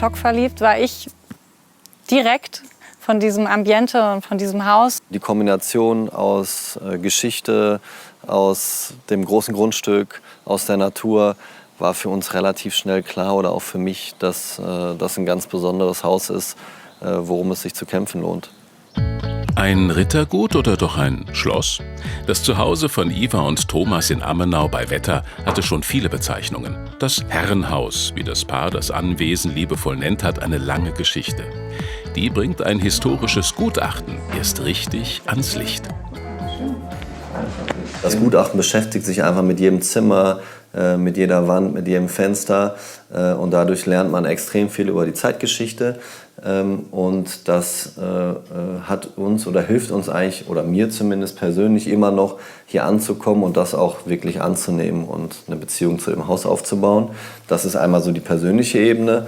schockverliebt war ich direkt von diesem Ambiente und von diesem Haus. Die Kombination aus Geschichte, aus dem großen Grundstück, aus der Natur war für uns relativ schnell klar, oder auch für mich, dass das ein ganz besonderes Haus ist, worum es sich zu kämpfen lohnt. Ein Rittergut oder doch ein Schloss? Das Zuhause von Iva und Thomas in Ammenau bei Wetter hatte schon viele Bezeichnungen. Das Herrenhaus, wie das Paar das Anwesen liebevoll nennt, hat eine lange Geschichte. Die bringt ein historisches Gutachten erst richtig ans Licht. Das Gutachten beschäftigt sich einfach mit jedem Zimmer, mit jeder Wand, mit jedem Fenster, und dadurch lernt man extrem viel über die Zeitgeschichte, und das hat uns oder hilft uns eigentlich, oder mir zumindest persönlich, immer noch hier anzukommen und das auch wirklich anzunehmen und eine Beziehung zu dem Haus aufzubauen. Das ist einmal so die persönliche Ebene,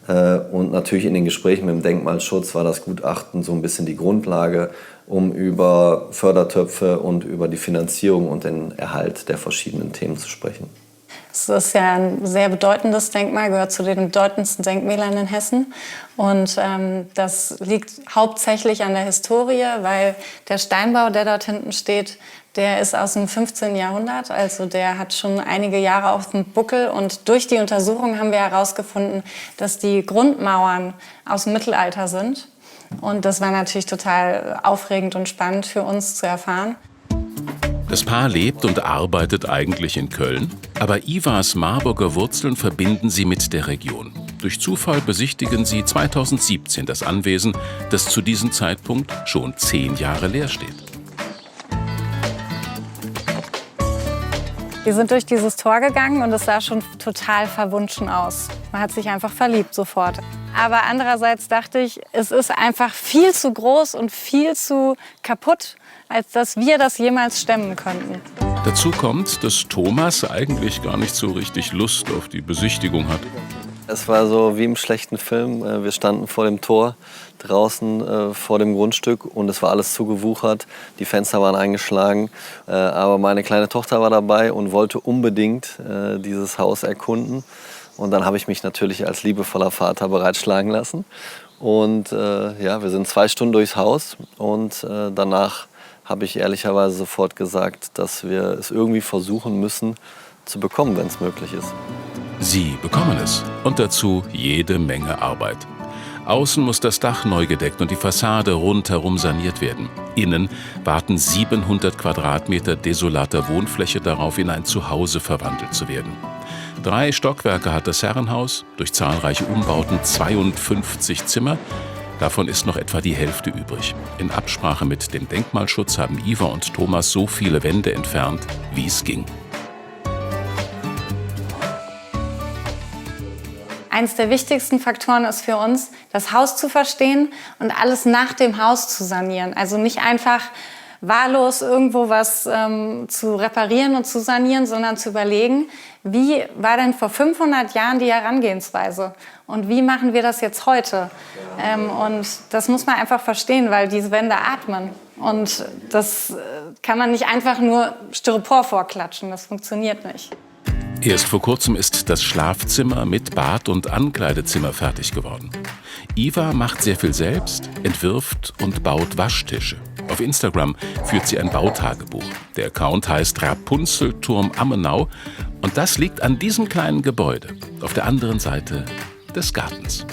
und natürlich in den Gesprächen mit dem Denkmalschutz war das Gutachten so ein bisschen die Grundlage, um über Fördertöpfe und über die Finanzierung und den Erhalt der verschiedenen Themen zu sprechen. Es ist ja ein sehr bedeutendes Denkmal, gehört zu den bedeutendsten Denkmälern in Hessen. Und das liegt hauptsächlich an der Historie, weil der Steinbau, der dort hinten steht, der ist aus dem 15. Jahrhundert. Also der hat schon einige Jahre auf dem Buckel. Und durch die Untersuchung haben wir herausgefunden, dass die Grundmauern aus dem Mittelalter sind. Und das war natürlich total aufregend und spannend für uns zu erfahren. Das Paar lebt und arbeitet eigentlich in Köln, aber Ivas Marburger Wurzeln verbinden sie mit der Region. Durch Zufall besichtigen sie 2017 das Anwesen, das zu diesem Zeitpunkt schon 10 Jahre leer steht. Wir sind durch dieses Tor gegangen und es sah schon total verwunschen aus. Man hat sich einfach verliebt sofort. Aber andererseits dachte ich, es ist einfach viel zu groß und viel zu kaputt, als dass wir das jemals stemmen könnten. Dazu kommt, dass Thomas eigentlich gar nicht so richtig Lust auf die Besichtigung hat. Es war so wie im schlechten Film. Wir standen vor dem Tor, draußen vor dem Grundstück, und es war alles zugewuchert. Die Fenster waren eingeschlagen. Aber meine kleine Tochter war dabei und wollte unbedingt dieses Haus erkunden. Und dann habe ich mich natürlich als liebevoller Vater bereitschlagen lassen. Und ja, wir sind 2 Stunden durchs Haus, und danach habe ich ehrlicherweise sofort gesagt, dass wir es irgendwie versuchen müssen zu bekommen, wenn es möglich ist. Sie bekommen es. Und dazu jede Menge Arbeit. Außen muss das Dach neu gedeckt und die Fassade rundherum saniert werden. Innen warten 700 Quadratmeter desolater Wohnfläche darauf, in ein Zuhause verwandelt zu werden. 3 Stockwerke hat das Herrenhaus, durch zahlreiche Umbauten 52 Zimmer. Davon ist noch etwa die Hälfte übrig. In Absprache mit dem Denkmalschutz haben Iva und Thomas so viele Wände entfernt, wie es ging. Eines der wichtigsten Faktoren ist für uns, das Haus zu verstehen und alles nach dem Haus zu sanieren. Also nicht einfach wahllos irgendwo was zu reparieren und zu sanieren, sondern zu überlegen, wie war denn vor 500 Jahren die Herangehensweise und wie machen wir das jetzt heute? Und das muss man einfach verstehen, weil diese Wände atmen. Und das kann man nicht einfach nur Styropor vorklatschen, das funktioniert nicht. Erst vor kurzem ist das Schlafzimmer mit Bad- und Ankleidezimmer fertig geworden. Iva macht sehr viel selbst, entwirft und baut Waschtische. Auf Instagram führt sie ein Bautagebuch. Der Account heißt Rapunzelturm Ammenau, und das liegt an diesem kleinen Gebäude, auf der anderen Seite des Gartens.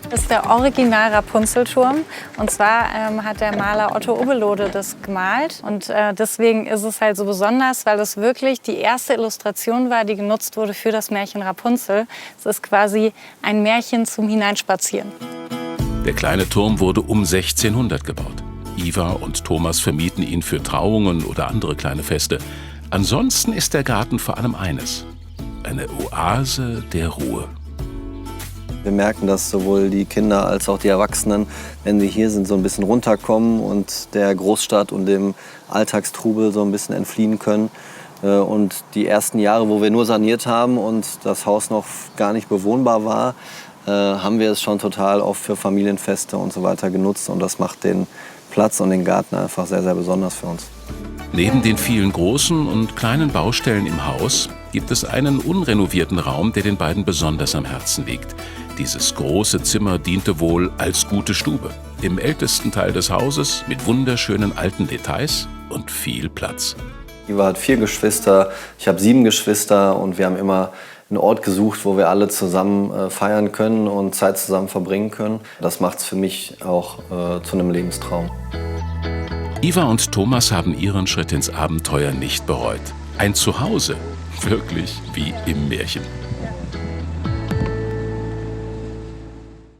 Das ist der Original Rapunzelturm. Und zwar hat der Maler Otto Ubbelohde das gemalt. Und deswegen ist es halt so besonders, weil es wirklich die erste Illustration war, die genutzt wurde für das Märchen Rapunzel. Es ist quasi ein Märchen zum Hineinspazieren. Der kleine Turm wurde um 1600 gebaut. Iva und Thomas vermieten ihn für Trauungen oder andere kleine Feste. Ansonsten ist der Garten vor allem eines: eine Oase der Ruhe. Wir merken, dass sowohl die Kinder als auch die Erwachsenen, wenn sie hier sind, so ein bisschen runterkommen und der Großstadt und dem Alltagstrubel so ein bisschen entfliehen können. Und die ersten Jahre, wo wir nur saniert haben und das Haus noch gar nicht bewohnbar war, haben wir es schon total oft für Familienfeste und so weiter genutzt. Und das macht den Platz und den Garten einfach sehr, sehr besonders für uns. Neben den vielen großen und kleinen Baustellen im Haus gibt es einen unrenovierten Raum, der den beiden besonders am Herzen liegt. Dieses große Zimmer diente wohl als gute Stube. Im ältesten Teil des Hauses mit wunderschönen alten Details und viel Platz. Iva hat 4 Geschwister, ich habe 7 Geschwister und wir haben immer einen Ort gesucht, wo wir alle zusammen feiern können und Zeit zusammen verbringen können. Das macht es für mich auch zu einem Lebenstraum. Iva und Thomas haben ihren Schritt ins Abenteuer nicht bereut. Ein Zuhause, wirklich wie im Märchen.